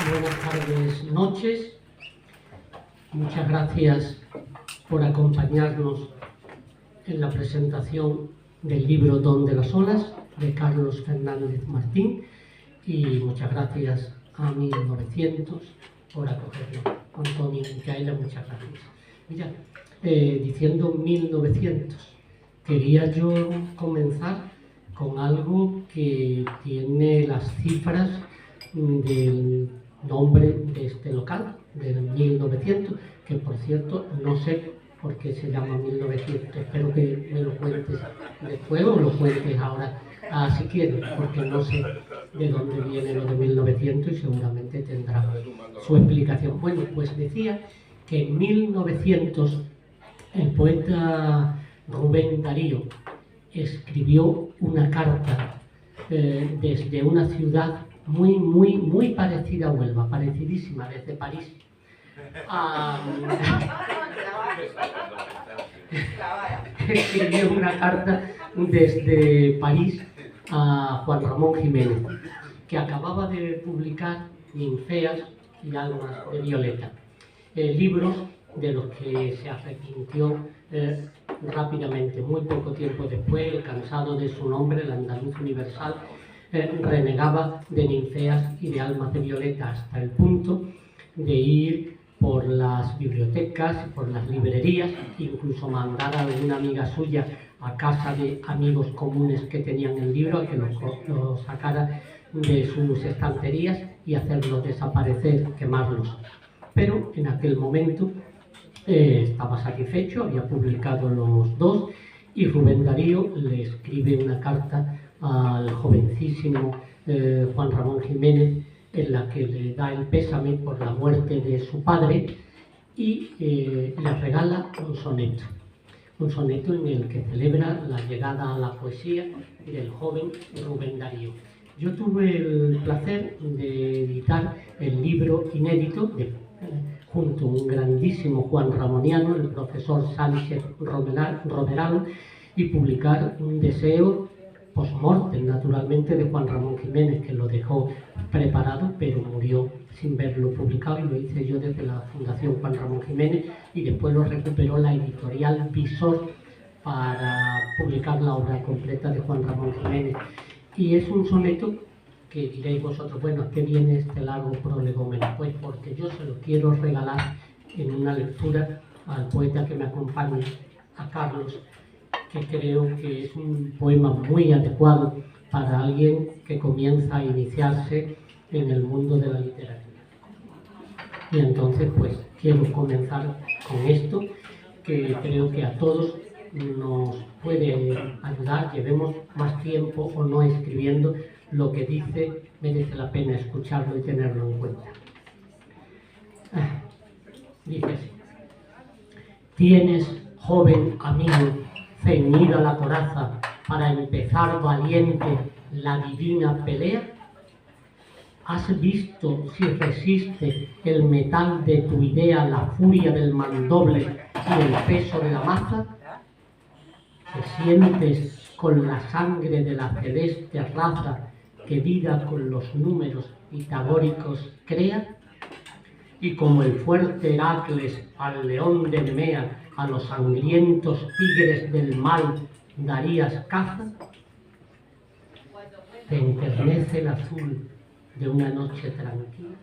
Buenas tardes, noches. Muchas gracias por acompañarnos en la presentación del libro Don de las Olas, de Carlos Fernández Martín, y muchas gracias a 1900 por acogerlo. Antonio y Micaela, muchas gracias. Mira, diciendo 1900, quería yo comenzar con algo que tiene las cifras del nombre de este local, del 1900, que por cierto no sé por qué se llama 1900, espero que me lo cuentes después o lo cuentes ahora si quieres, porque no sé de dónde viene lo de 1900 y seguramente tendrá su explicación. Bueno, pues decía que en 1900 el poeta Rubén Darío escribió una carta desde una ciudad muy parecida a Huelva, parecidísima, desde París. Escribió una carta desde París a Juan Ramón Jiménez, que acababa de publicar Ninfeas y Almas de Violeta, libros de los que se arrepintió rápidamente. Muy poco tiempo después, el cansado de su nombre, el andaluz universal, renegaba de Ninfeas y de Almas de Violeta, hasta el punto de ir por las bibliotecas, por las librerías, incluso mandar a alguna amiga suya a casa de amigos comunes que tenían el libro a que lo sacara de sus estanterías y hacerlos desaparecer, quemarlos. Pero en aquel momento estaba satisfecho, había publicado los dos, y Rubén Darío le escribe una carta al jovencísimo Juan Ramón Jiménez, en la que le da el pésame por la muerte de su padre y le regala un soneto en el que celebra la llegada a la poesía del joven Rubén Darío. Yo tuve el placer de editar el libro inédito junto a un grandísimo Juan Ramoniano, el profesor Sánchez Romerano, y publicar un deseo post-mortem, naturalmente, de Juan Ramón Jiménez, que lo dejó preparado, pero murió sin verlo publicado, y lo hice yo desde la Fundación Juan Ramón Jiménez, y después lo recuperó la editorial Visor para publicar la obra completa de Juan Ramón Jiménez. Y es un soneto que diréis vosotros, bueno, ¿a qué viene este largo prolegómeno? Pues porque yo se lo quiero regalar en una lectura al poeta que me acompaña, a Carlos, que creo que es un poema muy adecuado para alguien que comienza a iniciarse en el mundo de la literatura. Y entonces, pues, quiero comenzar con esto, que creo que a todos nos puede ayudar, llevemos más tiempo o no escribiendo. Lo que dice merece la pena escucharlo y tenerlo en cuenta. Dice así: tienes, joven amigo, ceñida la coraza para empezar valiente la divina pelea. ¿Has visto si resiste el metal de tu idea la furia del mandoble y el peso de la maza? ¿Te sientes con la sangre de la celeste raza que vida con los números pitagóricos crea? Y como el fuerte Heracles al león de Nemea, a los sangrientos tigres del mal darías caza. ¿Te enternece el azul de una noche tranquila?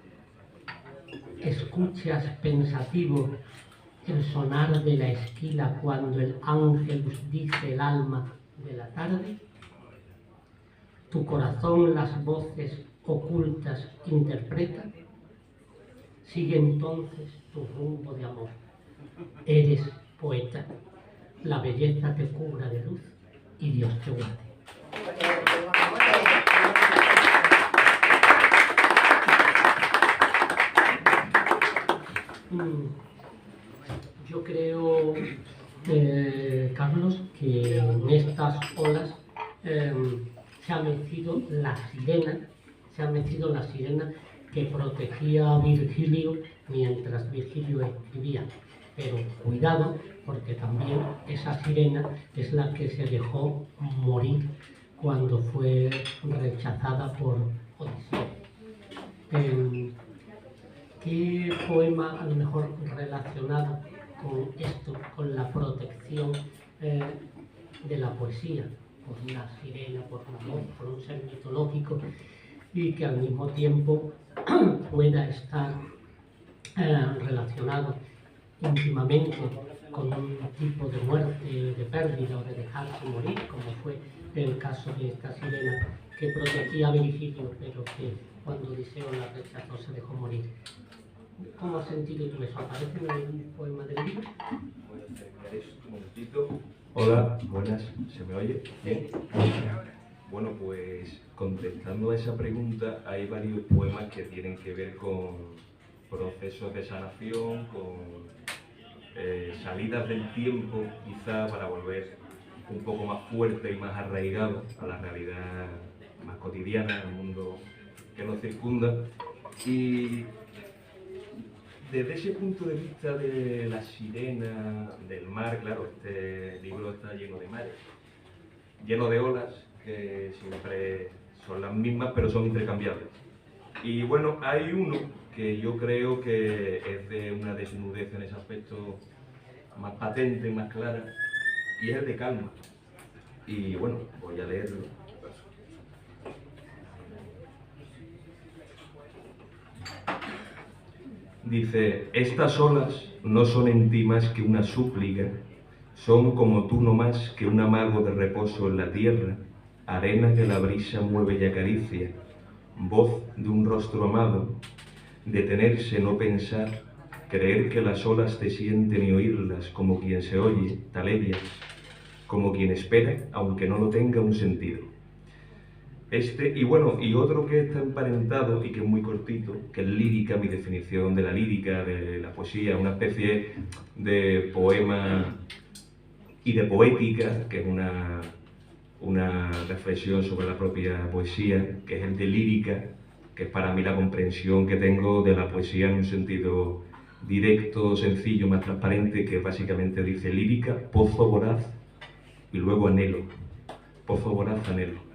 ¿Escuchas pensativo el sonar de la esquila cuando el ángelus dice el alma de la tarde? ¿Tu corazón las voces ocultas interpreta? Sigue entonces tu rumbo de amor. Eres poeta, la belleza te cubra de luz y Dios te guarde. Yo creo, Carlos, que en estas olas se ha metido la sirena que protegía a Virgilio mientras Virgilio escribía. Pero cuidado, porque también esa sirena es la que se dejó morir cuando fue rechazada por Odiseo. poema a lo mejor relacionado con esto, con la protección de la poesía, por una sirena, por una voz, por un ser mitológico, y que al mismo tiempo pueda estar relacionado íntimamente con un tipo de muerte, de pérdida o de dejarse morir, como fue el caso de esta sirena que protegía a Virgilio, pero que cuando Odiseo la rechazó se dejó morir. ¿Cómo has sentido tú eso? ¿Aparece en algún poema del libro? Voy a terminar esto un momentito. Hola, buenas, ¿se me oye? Bien. Bueno, pues contestando a esa pregunta, hay varios poemas que tienen que ver con procesos de sanación, con salidas del tiempo, quizá para volver un poco más fuerte y más arraigado a la realidad más cotidiana, al mundo que nos circunda. Y desde ese punto de vista de la sirena, del mar, claro, este libro está lleno de mares, lleno de olas que siempre son las mismas, pero son intercambiables. Y bueno, hay uno que yo creo que es de una desnudez en ese aspecto más patente, más clara, y es el de Calma. Y bueno, voy a leerlo. Dice: estas olas no son en ti más que una súplica, son como tú no más que un amago de reposo en la tierra, arena que la brisa mueve y acaricia, voz de un rostro amado, detenerse, no pensar, creer que las olas te sienten y oírlas como quien se oye, tal ellas, como quien espera, aunque no lo tenga un sentido. Y bueno, y otro que está emparentado y que es muy cortito, que es lírica, mi definición de la lírica, de la poesía, una especie de poema y de poética, que es una reflexión sobre la propia poesía, que es el de lírica, que es para mí la comprensión que tengo de la poesía en un sentido directo, sencillo, más transparente, que básicamente dice lírica, pozo voraz y luego anhelo, pozo voraz, anhelo.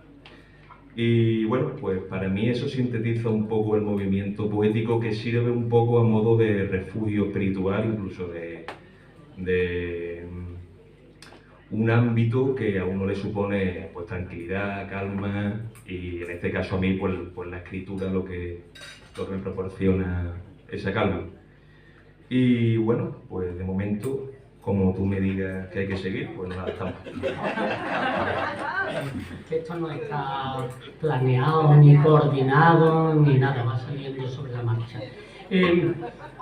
Y bueno, pues para mí eso sintetiza un poco el movimiento poético, que sirve un poco a modo de refugio espiritual, incluso de un ámbito que a uno le supone pues tranquilidad, calma, y en este caso a mí pues la escritura lo que me proporciona esa calma. Y bueno, pues de momento, como tú me digas que hay que seguir, pues nada, estamos. Esto no está planeado, ni coordinado, ni nada, va saliendo sobre la marcha.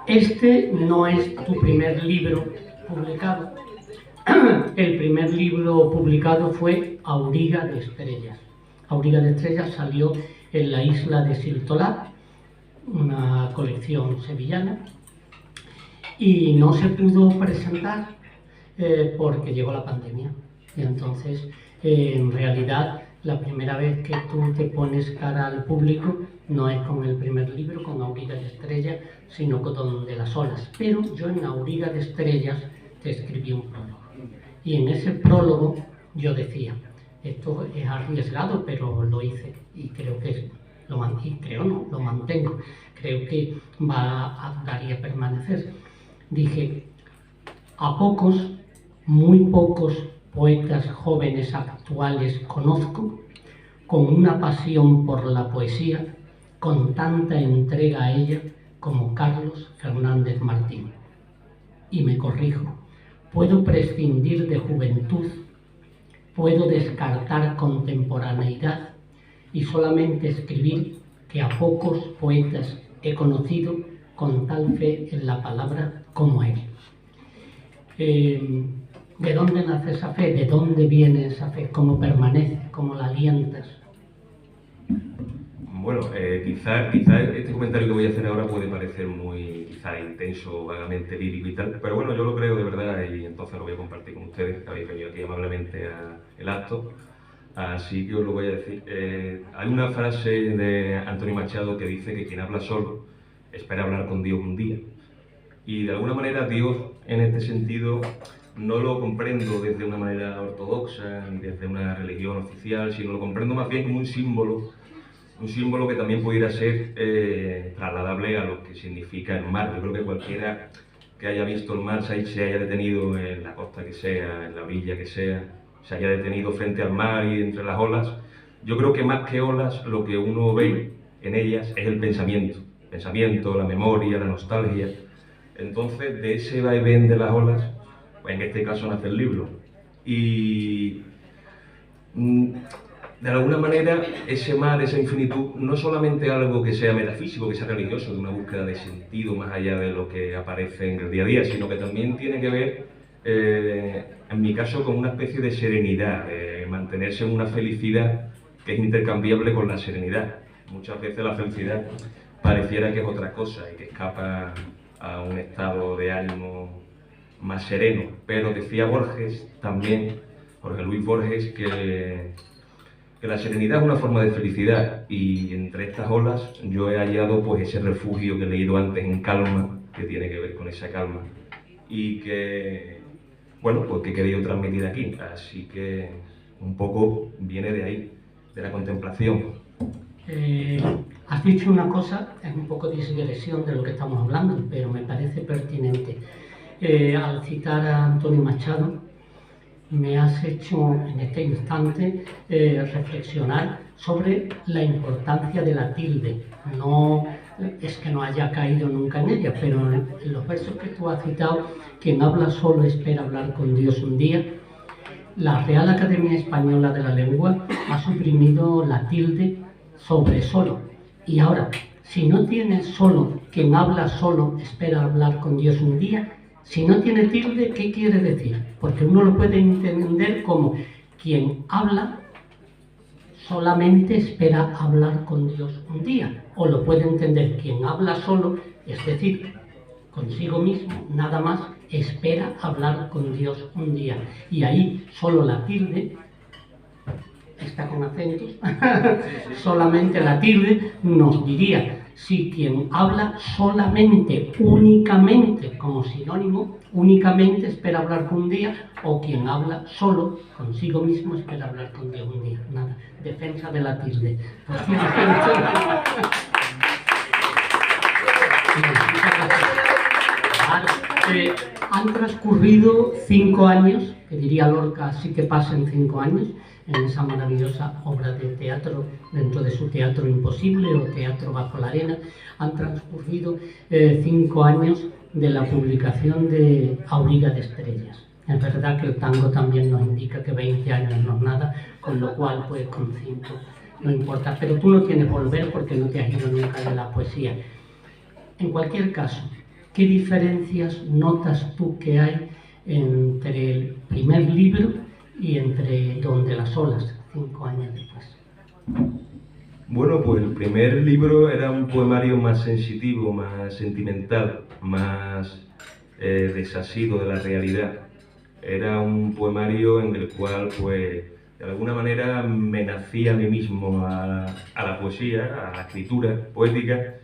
Este no es tu primer libro publicado. El primer libro publicado fue Auriga de Estrellas. Auriga de Estrellas salió en la isla de Siltolat, una colección sevillana, y no se pudo presentar porque llegó la pandemia. Y entonces, en realidad, la primera vez que tú te pones cara al público no es con el primer libro, con Auriga de Estrellas, sino con De las Olas. Pero yo en Auriga de Estrellas te escribí un prólogo. Y en ese prólogo yo decía, esto es arriesgado, pero lo hice y creo que lo mantengo. Creo que va a durar y a permanecer. Dije, a pocos, muy pocos poetas jóvenes actuales conozco con una pasión por la poesía, con tanta entrega a ella como Carlos Fernández Martín. Y me corrijo, puedo prescindir de juventud, puedo descartar contemporaneidad y solamente escribir que a pocos poetas he conocido con tal fe en la palabra como él. ¿De dónde nace esa fe? ¿De dónde viene esa fe? ¿Cómo permanece? ¿Cómo la alientas? Bueno, quizá este comentario que voy a hacer ahora puede parecer muy intenso, vagamente lírico y tal, pero bueno, yo lo creo de verdad y entonces lo voy a compartir con ustedes, que habéis venido aquí amablemente al acto, así que os lo voy a decir. Hay una frase de Antonio Machado que dice que quien habla solo espera hablar con Dios un día, y de alguna manera Dios en este sentido no lo comprendo desde una manera ortodoxa ni desde una religión oficial, sino lo comprendo más bien como un símbolo un símbolo que también pudiera ser trasladable a lo que significa el mar. Yo creo que cualquiera que haya visto el mar, se haya detenido en la costa que sea, en la orilla que sea, se haya detenido frente al mar y entre las olas, yo creo que más que olas, lo que uno ve en ellas es el pensamiento, la memoria, la nostalgia. Entonces, de ese vaivén de las olas, pues en este caso nace el libro. Y de alguna manera, ese mar, esa infinitud, no solamente algo que sea metafísico, que sea religioso, de una búsqueda de sentido más allá de lo que aparece en el día a día, sino que también tiene que ver, en mi caso, con una especie de serenidad, de mantenerse en una felicidad que es intercambiable con la serenidad. Muchas veces la felicidad pareciera que es otra cosa y que escapa a un estado de ánimo más sereno, pero decía Borges también, Jorge Luis Borges, que la serenidad es una forma de felicidad, y entre estas olas yo he hallado pues ese refugio que he leído antes en calma, que tiene que ver con esa calma y que, bueno, pues que he querido transmitir aquí, así que un poco viene de ahí, de la contemplación. Has dicho una cosa, es un poco digresión de lo que estamos hablando, pero me parece pertinente. Al citar a Antonio Machado, me has hecho en este instante reflexionar sobre la importancia de la tilde. No es que no haya caído nunca en ella, pero en los versos que tú has citado, quien habla solo espera hablar con Dios un día, la Real Academia Española de la Lengua ha suprimido la tilde sobre solo. Y ahora, si no tiene solo, quien habla solo espera hablar con Dios un día, si no tiene tilde, ¿qué quiere decir? Porque uno lo puede entender como quien habla solamente espera hablar con Dios un día. O lo puede entender quien habla solo, es decir, consigo mismo, nada más, espera hablar con Dios un día. Y ahí solo la tilde, está con acentos, solamente la tilde nos diría si quien habla solamente, únicamente, como sinónimo, únicamente espera hablar con un día, o quien habla solo, consigo mismo, espera hablar con Dios un día. Nada, defensa de la tilde. Han transcurrido 5 años, que diría Lorca, sí que pasen 5 años, en esa maravillosa obra de teatro, dentro de su Teatro Imposible o Teatro Bajo la Arena. Han transcurrido 5 años de la publicación de Auriga de Estrellas. Es verdad que el tango también nos indica que 20 años no es nada, con lo cual pues con 5 no importa, pero tú no tienes volver porque no te has ido nunca de la poesía. En cualquier caso, ¿qué diferencias notas tú que hay entre el primer libro y entre Donde las olas, 5 años después? Bueno, pues el primer libro era un poemario más sensitivo, más sentimental, más desasido de la realidad. Era un poemario en el cual, pues, de alguna manera me nací a mí mismo a la poesía, a la escritura poética.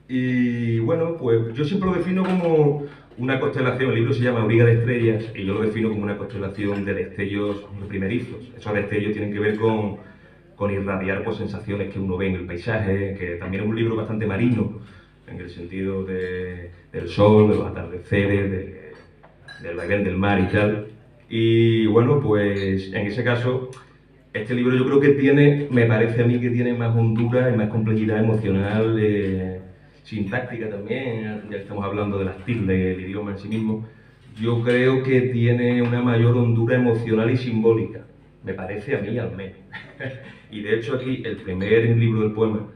Y bueno, pues yo siempre lo defino como una constelación. El libro se llama Auriga de Estrellas y yo lo defino como una constelación de destellos primerizos. Esos destellos tienen que ver con irradiar pues, sensaciones que uno ve en el paisaje, que también es un libro bastante marino, en el sentido del sol, de los atardeceres, del vaivén del mar y tal. Y bueno, pues en ese caso, este libro yo creo que tiene, me parece a mí que tiene más hondura y más complejidad emocional, sintáctica también, ya que estamos hablando de las tildes, el idioma en sí mismo. Yo creo que tiene una mayor hondura emocional y simbólica, me parece a mí al menos. Y de hecho aquí el primer poema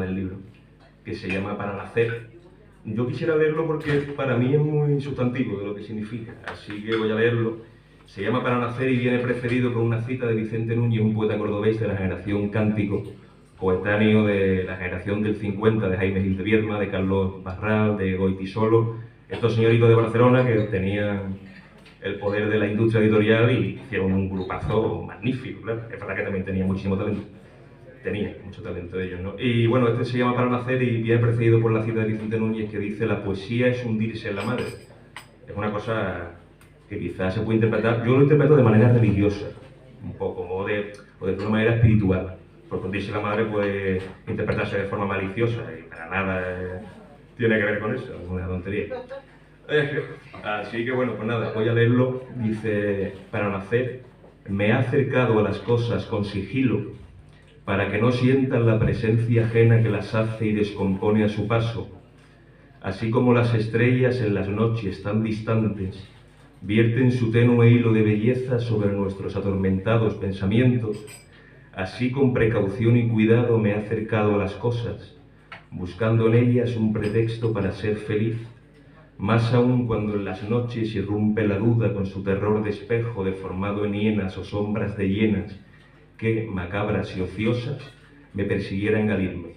del libro, que se llama Para nacer, yo quisiera leerlo porque para mí es muy sustantivo de lo que significa, así que voy a leerlo. Se llama Para nacer y viene precedido por una cita de Vicente Núñez, un poeta cordobés de la generación Cántico, coetáneo de la generación del 50, de Jaime Gil de Viedma, de Carlos Barral, de Goytisolo, estos señoritos de Barcelona que tenían el poder de la industria editorial y hicieron un grupazo magnífico, claro. Es verdad que también tenía muchísimo talento. Tenía mucho talento de ellos, ¿no? Y bueno, este se llama Para nacer y viene precedido por la cita de Vicente Núñez que dice: la poesía es hundirse en la madre. Es una cosa que quizás se puede interpretar, yo lo interpreto de manera religiosa, un poco, o de una manera espiritual, porque dice la madre puede interpretarse de forma maliciosa y para nada tiene que ver con eso, es una tontería. Así que bueno, pues nada, voy a leerlo. Dice: para nacer me he acercado a las cosas con sigilo, para que no sientan la presencia ajena que las hace y descompone a su paso. Así como las estrellas en las noches tan distantes vierten su tenue hilo de belleza sobre nuestros atormentados pensamientos, así con precaución y cuidado me he acercado a las cosas, buscando en ellas un pretexto para ser feliz, más aún cuando en las noches irrumpe la duda con su terror de espejo deformado en hienas o sombras de hienas que, macabras y ociosas, me persiguieran al irme.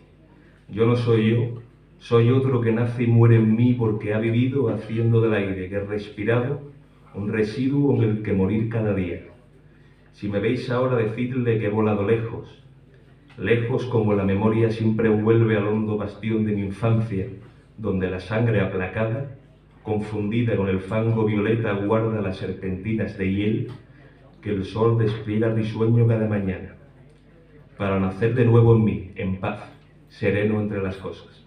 Yo no soy yo, soy otro que nace y muere en mí porque ha vivido haciendo del aire que he respirado un residuo en el que morir cada día. Si me veis ahora, decidle que he volado lejos, lejos como la memoria siempre vuelve al hondo bastión de mi infancia, donde la sangre aplacada, confundida con el fango violeta, guarda las serpentinas de hiel que el sol despliega risueño cada mañana, para nacer de nuevo en mí, en paz, sereno entre las cosas.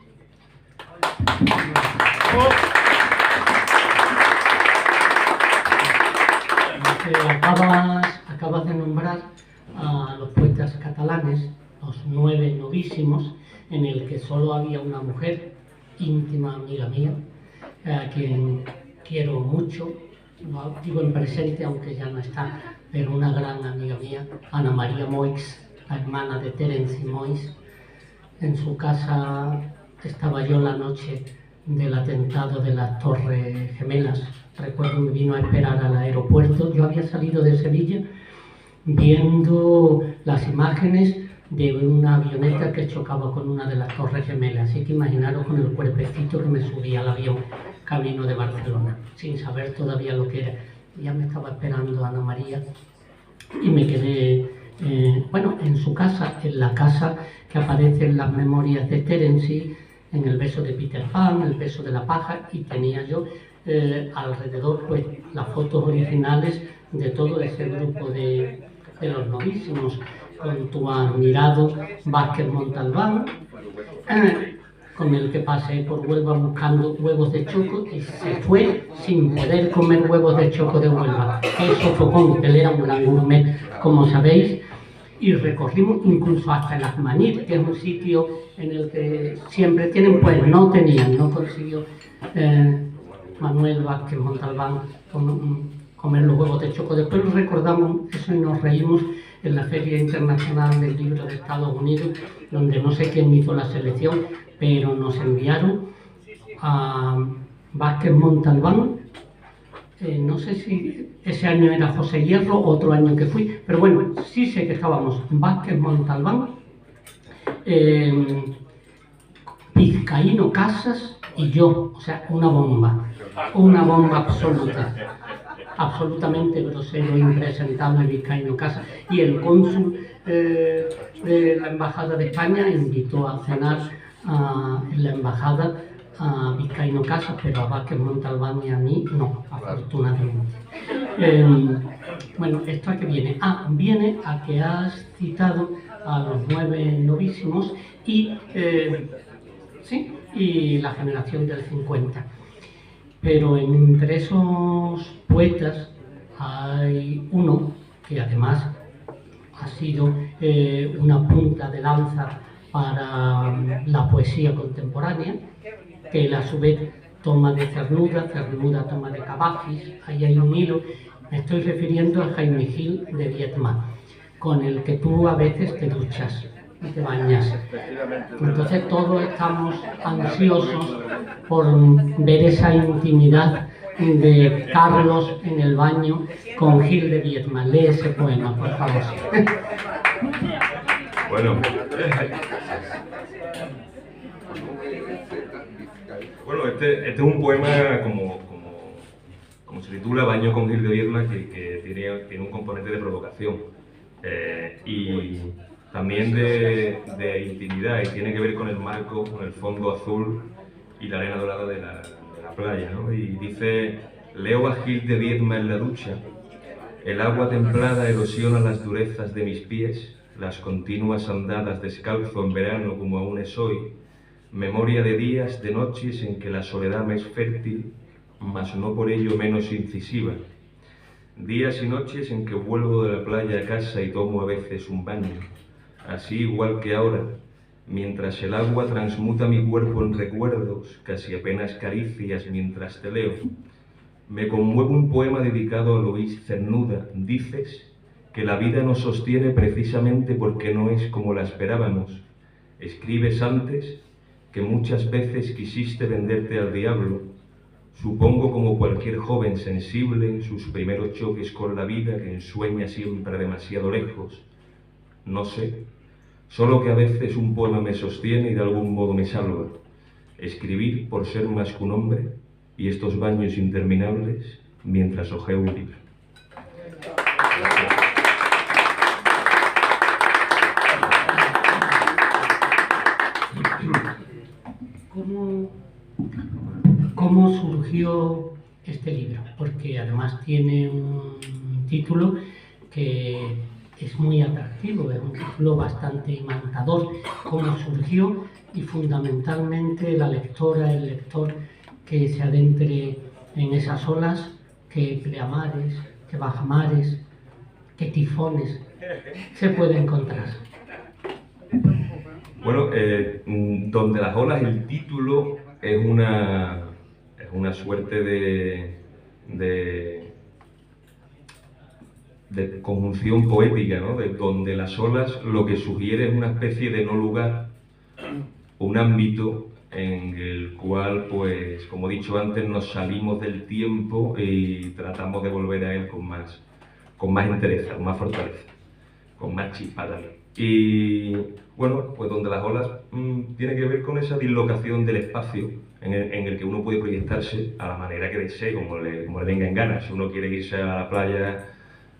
Acabas de nombrar a los poetas catalanes, los 9 novísimos, en el que solo había una mujer, íntima amiga mía, a quien quiero mucho, lo digo en presente aunque ya no está, pero una gran amiga mía, Ana María Moix, la hermana de Terence Moix. En su casa estaba yo la noche del atentado de las Torres Gemelas. Recuerdo me vino a esperar al aeropuerto. Yo había salido de Sevilla viendo las imágenes de una avioneta que chocaba con una de las Torres Gemelas. Así que imaginaros con el cuerpecito que me subía al avión camino de Barcelona, sin saber todavía lo que era. Ya me estaba esperando Ana María y me quedé, en su casa, en la casa que aparece en las memorias de Terence, en El beso de Peter Pan, El beso de la paja, y tenía yo alrededor pues las fotos originales de todo ese grupo de los novísimos, con tu admirado Vázquez Montalbán, con el que pasé por Huelva buscando huevos de choco y se fue sin poder comer huevos de choco de Huelva. Eso fue con él, era un gran gourmet, como sabéis, y recorrimos incluso hasta el Azmanit, que es un sitio en el que siempre tienen, pues no consiguió Manuel Vázquez Montalbán comer los huevos de choco. Después lo recordamos eso y nos reímos en la Feria Internacional del Libro de Estados Unidos, donde no sé quién hizo la selección, pero nos enviaron a Vázquez Montalbán. No sé si ese año era José Hierro, otro año que fui, pero bueno, sí sé que estábamos Vázquez Montalbán, Vizcaíno Casas y yo, o sea, una bomba absoluta, absolutamente grosero, impresentable Vizcaíno Casas, y el cónsul de la Embajada de España invitó a cenar en la embajada a Vizcaíno Casas, pero a Vázquez Montalbán y a mí no, afortunadamente. Bueno, ¿esto a qué viene? Viene a que has citado a los 9 novísimos y la generación del 50. Pero entre esos poetas hay uno que además ha sido una punta de lanza para la poesía contemporánea, que él a su vez toma de Cernuda toma de Cavafis. Ahí hay un hilo. Me estoy refiriendo a Jaime Gil de Viedma, con el que tú a veces te duchas y te bañas. Entonces todos estamos ansiosos por ver esa intimidad de Carlos en el baño con Gil de Viedma. Lee ese poema, por favor. Bueno, este es un poema como se titula, Baño con Gil de Viedma, que tiene un componente de provocación y también de intimidad, y tiene que ver con el marco, con el fondo azul y la arena dorada de la playa, ¿no? Y dice: leo a Gil de Viedma en la ducha, el agua templada erosiona las durezas de mis pies, las continuas andadas descalzo en verano como aún es hoy, memoria de días, de noches en que la soledad me es fértil, mas no por ello menos incisiva. Días y noches en que vuelvo de la playa a casa y tomo a veces un baño, así igual que ahora, mientras el agua transmuta mi cuerpo en recuerdos, casi apenas caricias mientras te leo. Me conmueve un poema dedicado a Lois Cernuda. Dices que la vida nos sostiene precisamente porque no es como la esperábamos. Escribes antes que muchas veces quisiste venderte al diablo. Supongo como cualquier joven sensible en sus primeros choques con la vida que ensueña siempre demasiado lejos. No sé, solo que a veces un poema me sostiene y de algún modo me salva. Escribir por ser más que un hombre y estos baños interminables mientras hojeo un libro. ¿Cómo surgió este libro? Porque además tiene un título que es muy atractivo, es un título bastante imantador. ¿Cómo surgió? Y fundamentalmente la lectora, el lector que se adentre en esas olas, que pleamares, que bajamares, que tifones se puede encontrar. Bueno, Donde las olas, el título es una suerte de conjunción poética, ¿no? De donde las olas lo que sugiere es una especie de no lugar, un ámbito en el cual, pues, como he dicho antes, nos salimos del tiempo y tratamos de volver a él con más entereza, con más fortaleza, con más chispa también. Y bueno, pues Donde las olas tiene que ver con esa dislocación del espacio en el que uno puede proyectarse a la manera que desee, como le venga en gana. Si uno quiere irse a la playa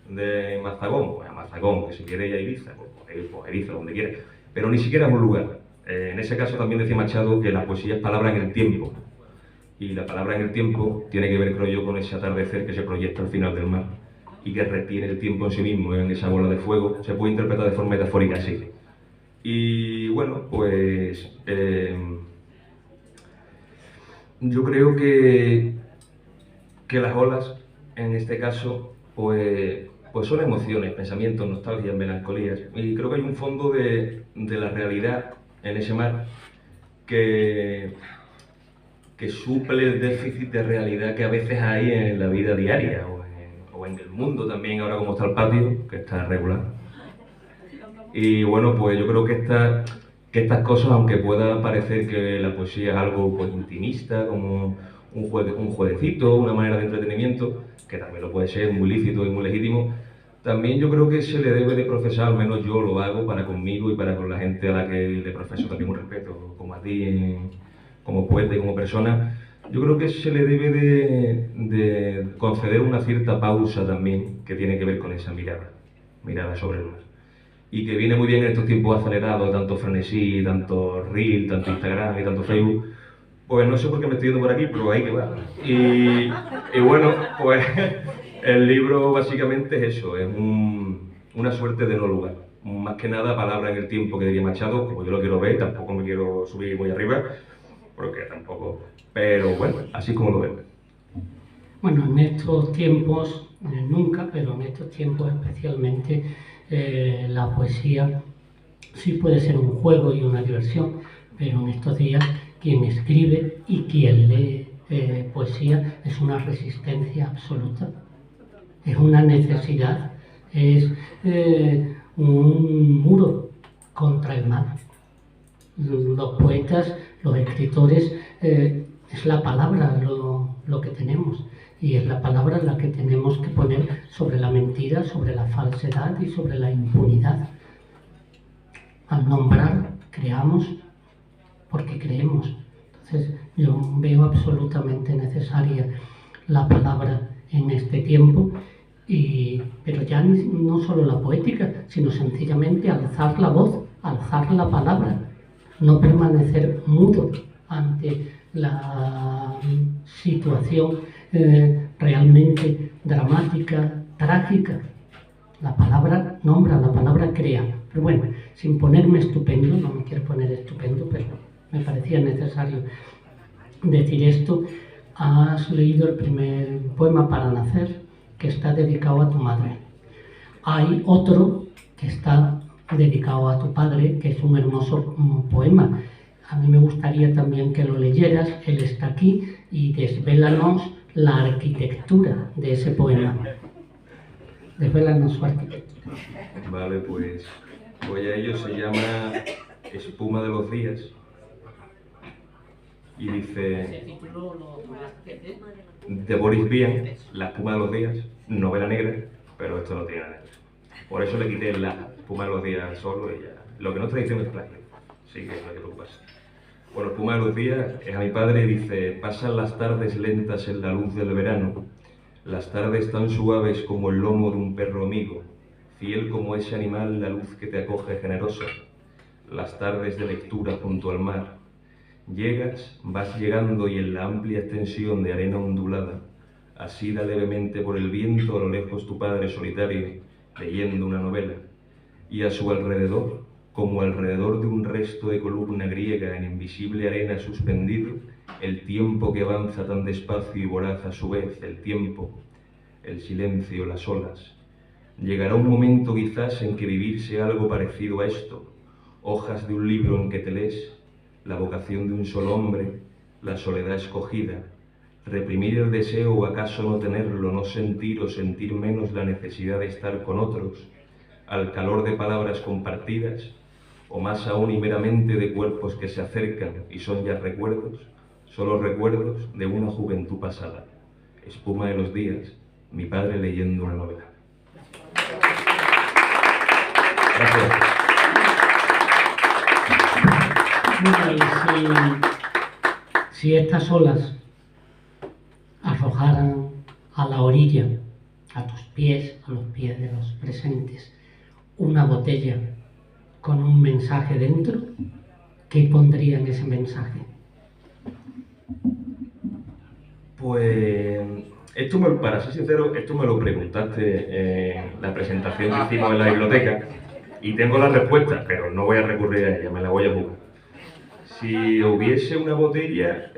de Mazagón, pues a Mazagón, que si quiere ir a Ibiza, pues a Ibiza, donde quiera, pero ni siquiera es un lugar. En ese caso también decía Machado que la poesía es palabra en el tiempo, y la palabra en el tiempo tiene que ver, creo yo, con ese atardecer que se proyecta al final del mar y que retiene el tiempo en sí mismo, en esa bola de fuego. Se puede interpretar de forma metafórica así. Y bueno, pues yo creo que las olas, en este caso, pues son emociones, pensamientos, nostalgias, melancolías. Y creo que hay un fondo de la realidad en ese mar que suple el déficit de realidad que a veces hay en la vida diaria o en el mundo también, ahora como está el patio, que está regular. Y bueno, pues yo creo que estas cosas, aunque pueda parecer que la poesía es algo pues intimista, como un jueguecito, una manera de entretenimiento, que también lo puede ser, muy lícito y muy legítimo, también yo creo que se le debe de profesar, al menos yo lo hago para conmigo y para con la gente a la que le profeso también un respeto, como a ti, como poeta y como persona. Yo creo que se le debe de conceder una cierta pausa también, que tiene que ver con esa mirada sobre el mar. Y que viene muy bien en estos tiempos acelerados, tanto frenesí, tanto reel, tanto Instagram y tanto Facebook. Pues no sé por qué me estoy yendo por aquí, pero ahí que va. Y bueno, pues el libro básicamente es eso, es una suerte de no lugar. Más que nada palabra en el tiempo, que diría Machado, como yo lo quiero ver, tampoco me quiero subir muy arriba, porque tampoco... Pero bueno, así como lo veo. Bueno, en estos tiempos, nunca, pero en estos tiempos especialmente, la poesía sí puede ser un juego y una diversión, pero en estos días quien escribe y quien lee poesía es una resistencia absoluta, es una necesidad, es un muro contra el mal. Los poetas, los escritores, es la palabra lo que tenemos, y es la palabra la que tenemos que poner sobre la mentira, sobre la falsedad y sobre la impunidad. Al nombrar, creamos porque creemos. Entonces yo veo absolutamente necesaria la palabra en este tiempo, pero ya no solo la poética, sino sencillamente alzar la voz, alzar la palabra, no permanecer mudo ante la situación realmente dramática, trágica. La palabra nombra, la palabra crea. Pero bueno, sin ponerme estupendo, no me quiero poner estupendo, pero me parecía necesario decir esto. Has leído el primer poema, Para nacer, que está dedicado a tu madre. Hay otro que está dedicado a tu padre, que es un hermoso poema. A mí me gustaría también que lo leyeras, él está aquí, y desvélanos la arquitectura de ese poema. Desvélanos su arquitectura. Vale, pues a ello, se llama Espuma de los días. Y dice, de Boris Vian, La espuma de los días, novela negra, pero esto no tiene nada negro. Por eso le quité la espuma de los días solo y ya. Lo que no está diciendo es plagio, así que no hay que preocuparse. Bueno, espuma de los días es a mi padre y dice, pasan las tardes lentas en la luz del verano, las tardes tan suaves como el lomo de un perro amigo, fiel como ese animal la luz que te acoge generosa, las tardes de lectura junto al mar. Llegas, vas llegando y en la amplia extensión de arena ondulada, asida levemente por el viento a lo lejos tu padre solitario, leyendo una novela, y a su alrededor, como alrededor de un resto de columna griega en invisible arena suspendido, el tiempo que avanza tan despacio y voraz a su vez, el tiempo, el silencio, las olas. Llegará un momento quizás en que vivir sea algo parecido a esto, hojas de un libro en que te lees, la vocación de un solo hombre, la soledad escogida, reprimir el deseo o acaso no tenerlo, no sentir o sentir menos la necesidad de estar con otros, al calor de palabras compartidas, o más aún y meramente de cuerpos que se acercan y son ya recuerdos, solo recuerdos de una juventud pasada, espuma de los días, mi padre leyendo una novela. Gracias. Si estas olas arrojaran a la orilla, a tus pies, a los pies de los presentes, una botella con un mensaje dentro, ¿qué pondría en ese mensaje? Pues para ser sincero, esto me lo preguntaste en la presentación que hicimos en la biblioteca y tengo la respuesta, pero no voy a recurrir a ella, me la voy a jugar. Si hubiese una botella,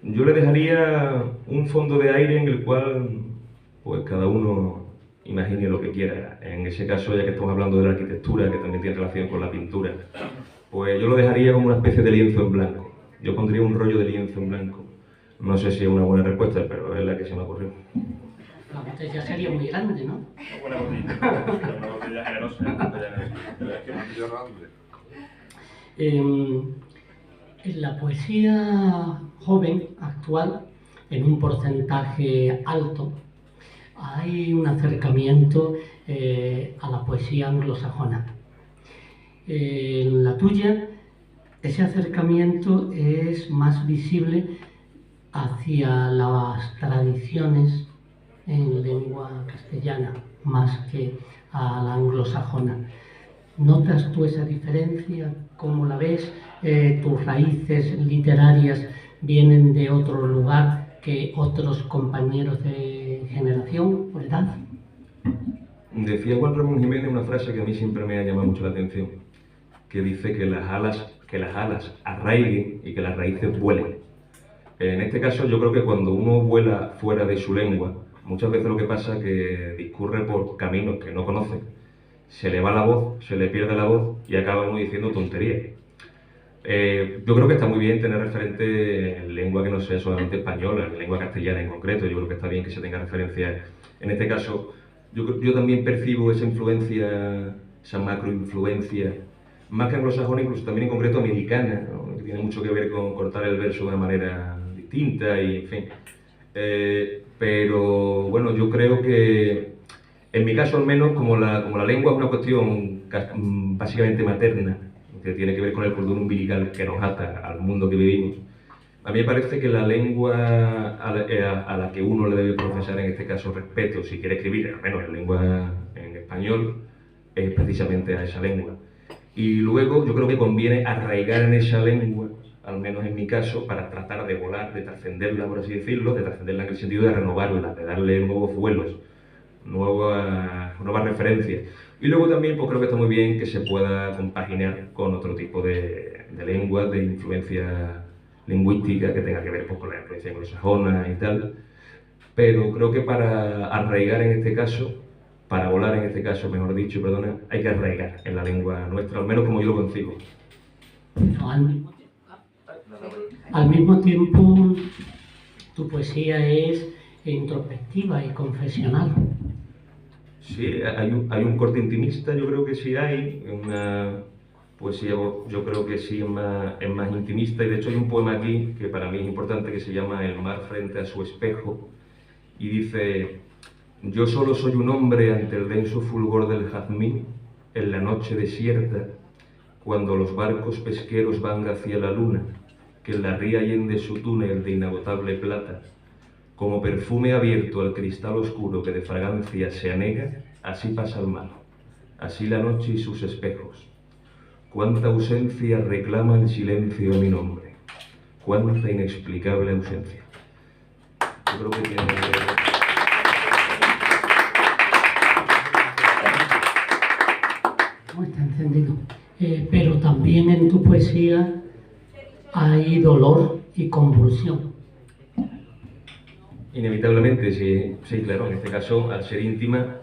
yo le dejaría un fondo de aire en el cual pues cada uno imagine lo que quiera. En ese caso, ya que estamos hablando de la arquitectura, que también tiene relación con la pintura, pues yo lo dejaría como una especie de lienzo en blanco. Yo pondría un rollo de lienzo en blanco. No sé si es una buena respuesta, pero es la que se me ocurrió. La botella sería muy grande, ¿no? Una botella generosa. En la poesía joven, actual, en un porcentaje alto, hay un acercamiento a la poesía anglosajona. En la tuya, ese acercamiento es más visible hacia las tradiciones en lengua castellana, más que a la anglosajona. ¿Notas tú esa diferencia? ¿Cómo la ves? ¿Tus raíces literarias vienen de otro lugar que otros compañeros de generación o edad? Decía Juan Ramón Jiménez una frase que a mí siempre me ha llamado mucho la atención, que dice que las alas arraiguen y que las raíces vuelen. En este caso yo creo que cuando uno vuela fuera de su lengua, muchas veces lo que pasa es que discurre por caminos que no conoce, se le va la voz, se le pierde la voz y acaba uno diciendo tonterías. Yo creo que está muy bien tener referente en lengua que no sea solamente española, en lengua castellana en concreto. Yo creo que está bien que se tenga referencias. En este caso, yo también percibo esa influencia, esa macroinfluencia, más que anglosajona, incluso también en concreto americana, ¿no? Que tiene mucho que ver con cortar el verso de una manera distinta y en fin. Pero bueno, yo creo que en mi caso al menos, como la lengua es una cuestión básicamente materna, que tiene que ver con el cordón umbilical que nos ata al mundo que vivimos, a mí me parece que la lengua a la que uno le debe profesar en este caso respeto, si quiere escribir, al menos en lengua en español, es precisamente a esa lengua. Y luego yo creo que conviene arraigar en esa lengua, al menos en mi caso, para tratar de volar, de trascenderla, por así decirlo, de trascenderla en el sentido de renovarla, de darle nuevos vuelos. nuevas referencias. Y luego también pues creo que está muy bien que se pueda compaginar con otro tipo de lenguas, de influencia lingüística que tenga que ver pues, con la influencia anglosajona y tal. Pero creo que para arraigar en este caso, para volar en este caso, mejor dicho, perdona, hay que arraigar en la lengua nuestra, al menos como yo lo concibo. No, al mismo tiempo, tu poesía es introspectiva y confesional. Sí, hay un corte intimista, yo creo que sí hay, una poesía yo creo que sí es más intimista, y de hecho hay un poema aquí que para mí es importante que se llama El mar frente a su espejo, y dice: yo solo soy un hombre ante el denso fulgor del jazmín, en la noche desierta, cuando los barcos pesqueros van hacia la luna, que en la ría allende su túnel de inagotable plata, como perfume abierto al cristal oscuro que de fragancia se anega, así pasa el mar, así la noche y sus espejos. Cuánta ausencia reclama el silencio de mi nombre, cuánta inexplicable ausencia. Yo creo que tiene... No está encendido. Pero también en tu poesía hay dolor y convulsión. Inevitablemente, sí, claro, en este caso, al ser íntima,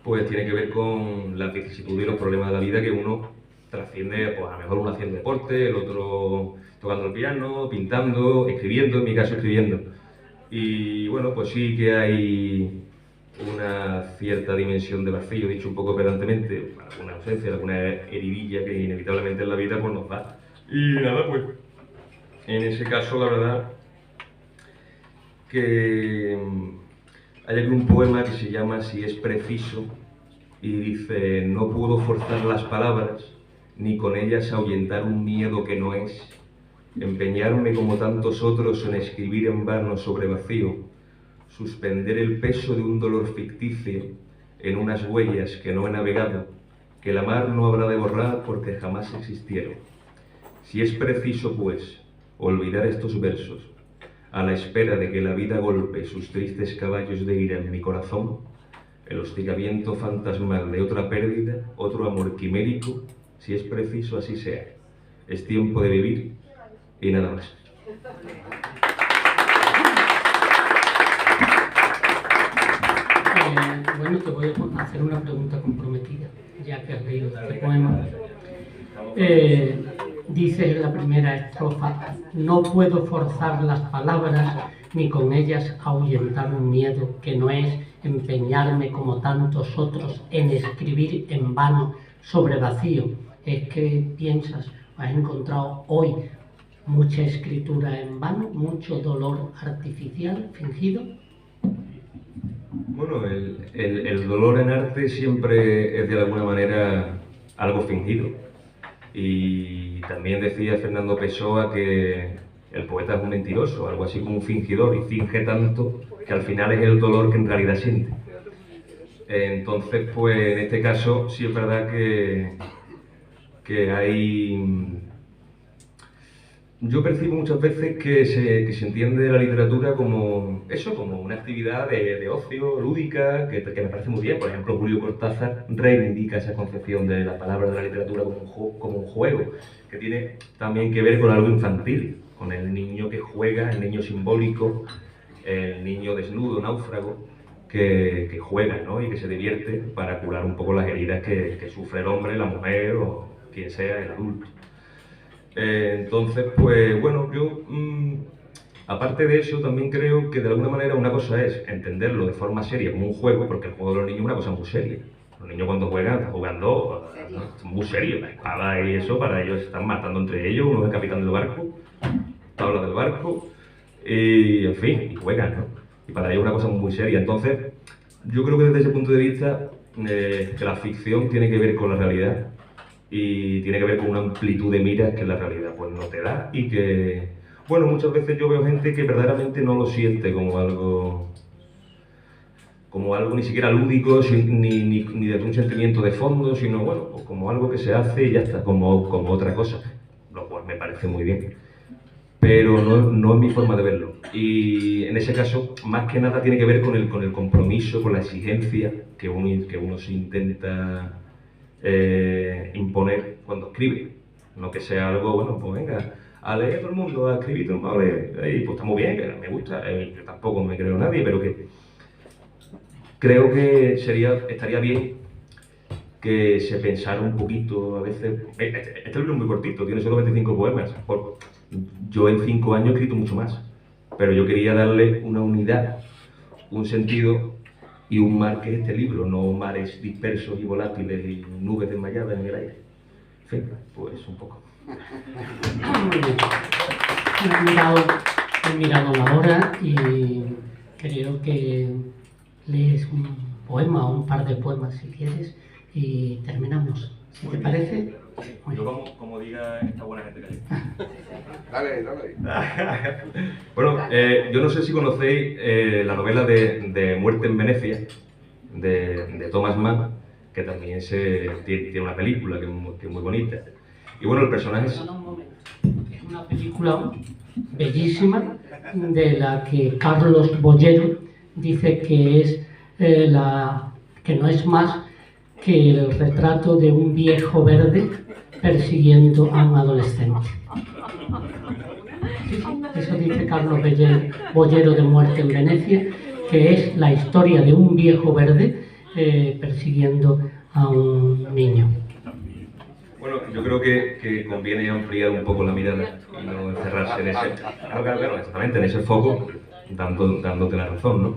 pues tiene que ver con las vicisitudes y los problemas de la vida que uno trasciende, pues a lo mejor uno haciendo deporte, el otro tocando el piano, pintando, escribiendo, en mi caso escribiendo. Y bueno, pues sí que hay una cierta dimensión de vacío, dicho un poco pedantemente, alguna ausencia, alguna heridilla que inevitablemente en la vida pues nos da. Y nada, pues, en ese caso la verdad que hay aquí un poema que se llama Si es preciso, y dice: no puedo forzar las palabras, ni con ellas ahuyentar un miedo que no es, empeñarme como tantos otros en escribir en vano sobre vacío, suspender el peso de un dolor ficticio en unas huellas que no he navegado, que la mar no habrá de borrar porque jamás existieron. Si es preciso, pues, olvidar estos versos, a la espera de que la vida golpe sus tristes caballos de ira en mi corazón, el hostigamiento fantasmal de otra pérdida, otro amor quimérico, si es preciso, así sea. Es tiempo de vivir y nada más. Bueno, te voy a hacer una pregunta comprometida, ya que has leído este poema. Dice en la primera estrofa: no puedo forzar las palabras, ni con ellas ahuyentar un miedo que no es, empeñarme como tantos otros en escribir en vano sobre vacío. Es que piensas, has encontrado hoy mucha escritura en vano, mucho dolor artificial, fingido. Bueno, el dolor en arte siempre es de alguna manera algo fingido. Y también decía Fernando Pessoa que el poeta es un mentiroso, algo así como un fingidor, y finge tanto que al final es el dolor que en realidad siente. Entonces, pues en este caso sí es verdad que hay... Yo percibo muchas veces que se entiende la literatura como eso, como una actividad de ocio, lúdica, que me parece muy bien. Por ejemplo, Julio Cortázar reivindica esa concepción de la palabra de la literatura como un juego, que tiene también que ver con algo infantil, con el niño que juega, el niño simbólico, el niño desnudo, náufrago, que juega, ¿no? Y que se divierte para curar un poco las heridas que sufre el hombre, la mujer o quien sea, el adulto. Entonces, pues bueno, yo aparte de eso también creo que de alguna manera una cosa es entenderlo de forma seria como un juego, porque el juego de los niños es una cosa muy seria. Los niños cuando juegan están jugando, ¿no? Muy serio, la espada y eso, para ellos están matando entre ellos, uno es el capitán del barco, tabla del barco, y en fin, y juegan, ¿no? Y para ellos es una cosa muy seria. Entonces, yo creo que desde ese punto de vista, que la ficción tiene que ver con la realidad, y tiene que ver con una amplitud de miras que la realidad pues no te da, y que, bueno, muchas veces yo veo gente que verdaderamente no lo siente como algo ni siquiera lúdico, ni de un sentimiento de fondo, sino bueno, pues como algo que se hace y ya está, como otra cosa, lo cual me parece muy bien. pero no es mi forma de verlo. Y en ese caso, más que nada tiene que ver con el compromiso, con la exigencia que uno se intenta imponer cuando escribe. No que sea algo, bueno, pues venga, a leer todo el mundo, a escribir todo el mundo, a leer, pues está muy bien, que me gusta, yo tampoco me creo nadie, pero que creo que estaría bien que se pensara un poquito, a veces. Este libro es muy cortito, tiene solo 25 poemas. Yo en 5 años he escrito mucho más, pero yo quería darle una unidad, un sentido y un mar que es este libro, no mares dispersos y volátiles y nubes desmayadas en el aire. En fin, pues un poco. Muy bien. He mirado la hora y creo que lees un poema o un par de poemas si quieres y terminamos. ¿Si te parece? Muy Yo bien. como diga esta buena gente que hay. Dale. Bueno, yo no sé si conocéis la novela de Muerte en Venecia, de Thomas Mann, que también tiene una película que es muy bonita. Y bueno, el personaje es... Perdona un momento. Es una película bellísima de la que Carlos Bollero dice que es que no es más que el retrato de un viejo verde persiguiendo a un adolescente. Sí, eso dice Carlos Bollero de Muerte en Venecia, que es la historia de un viejo verde persiguiendo a un niño. Bueno, yo creo que conviene ampliar un poco la mirada y no encerrarse en ese... Claro, exactamente, en ese foco, dándote la razón, ¿no?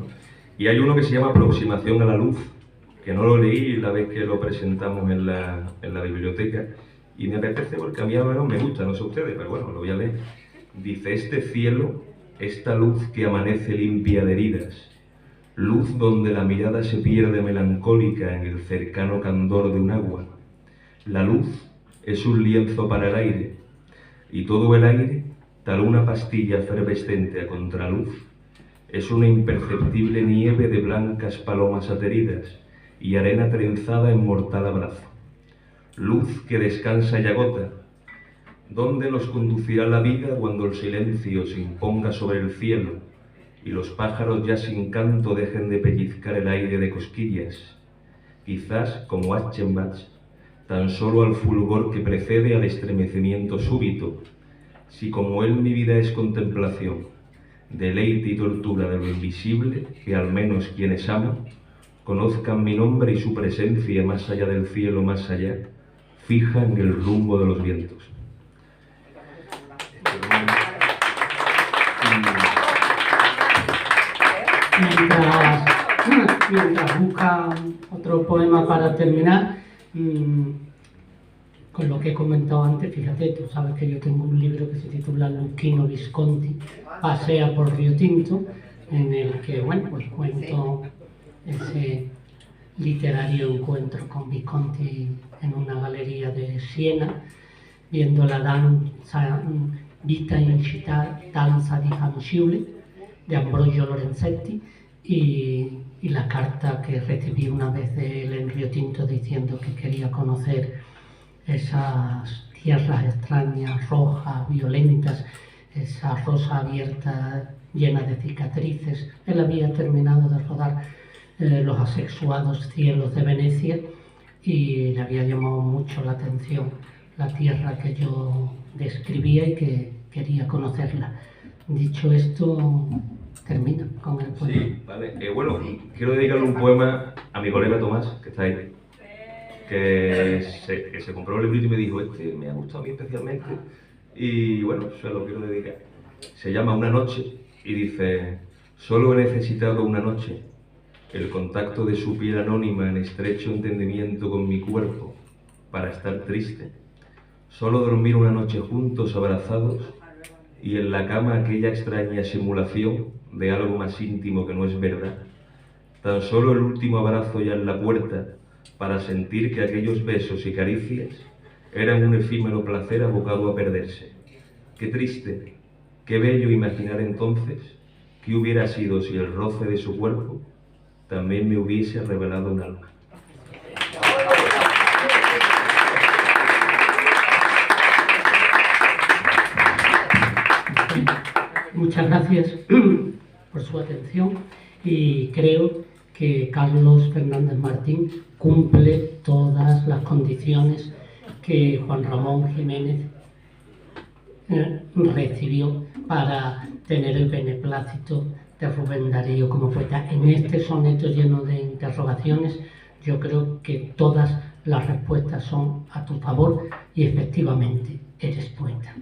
Y hay uno que se llama Aproximación a la luz, que no lo leí la vez que lo presentamos en la biblioteca, y me apetece porque a mí al menos me gusta, no sé ustedes, pero bueno, lo voy a leer. Dice: este cielo, esta luz que amanece limpia de heridas, luz donde la mirada se pierde melancólica en el cercano candor de un agua. La luz es un lienzo para el aire, y todo el aire, tal una pastilla efervescente a contraluz, es una imperceptible nieve de blancas palomas ateridas y arena trenzada en mortal abrazo. Luz que descansa y agota, ¿dónde nos conducirá la vida cuando el silencio se imponga sobre el cielo y los pájaros ya sin canto dejen de pellizcar el aire de cosquillas? Quizás, como Aschenbach, tan solo al fulgor que precede al estremecimiento súbito, si como él mi vida es contemplación, deleite y tortura de lo invisible, que al menos quienes amo conozcan mi nombre y su presencia más allá del cielo, más allá, fija en el rumbo de los vientos. Mientras busca otro poema para terminar, con lo que he comentado antes, fíjate, tú sabes que yo tengo un libro que se titula Luchino Visconti pasea por Río Tinto, en el que, bueno, pues cuento ese literario encuentro con Visconti en una galería de Siena, viendo la danza Vita in città, danza di fanciulli, de Ambrogio Lorenzetti, y la carta que recibí una vez de él en Río Tinto diciendo que quería conocer esas tierras extrañas, rojas, violentas, esa rosa abierta llena de cicatrices. Él había terminado de rodar Los asexuados cielos de Venecia y le había llamado mucho la atención la tierra que yo describía y que quería conocerla. Dicho esto, termino con el poema. Sí, vale. Bueno, quiero dedicarle un poema a mi colega Tomás, que está ahí, que se compró el librito y me dijo: este me ha gustado a mí especialmente, y bueno, se lo quiero dedicar. Se llama Una noche y dice: solo he necesitado una noche, el contacto de su piel anónima en estrecho entendimiento con mi cuerpo, para estar triste. Solo dormir una noche juntos, abrazados, y en la cama aquella extraña simulación de algo más íntimo que no es verdad. Tan solo el último abrazo ya en la puerta, para sentir que aquellos besos y caricias eran un efímero placer abocado a perderse. Qué triste, qué bello imaginar entonces qué hubiera sido si el roce de su cuerpo también me hubiese revelado un alma. Muchas gracias por su atención y creo que Carlos Fernández Martín cumple todas las condiciones que Juan Ramón Jiménez recibió para tener el beneplácito de Rubén Darío como poeta. En este soneto lleno de interrogaciones, yo creo que todas las respuestas son a tu favor y efectivamente eres poeta.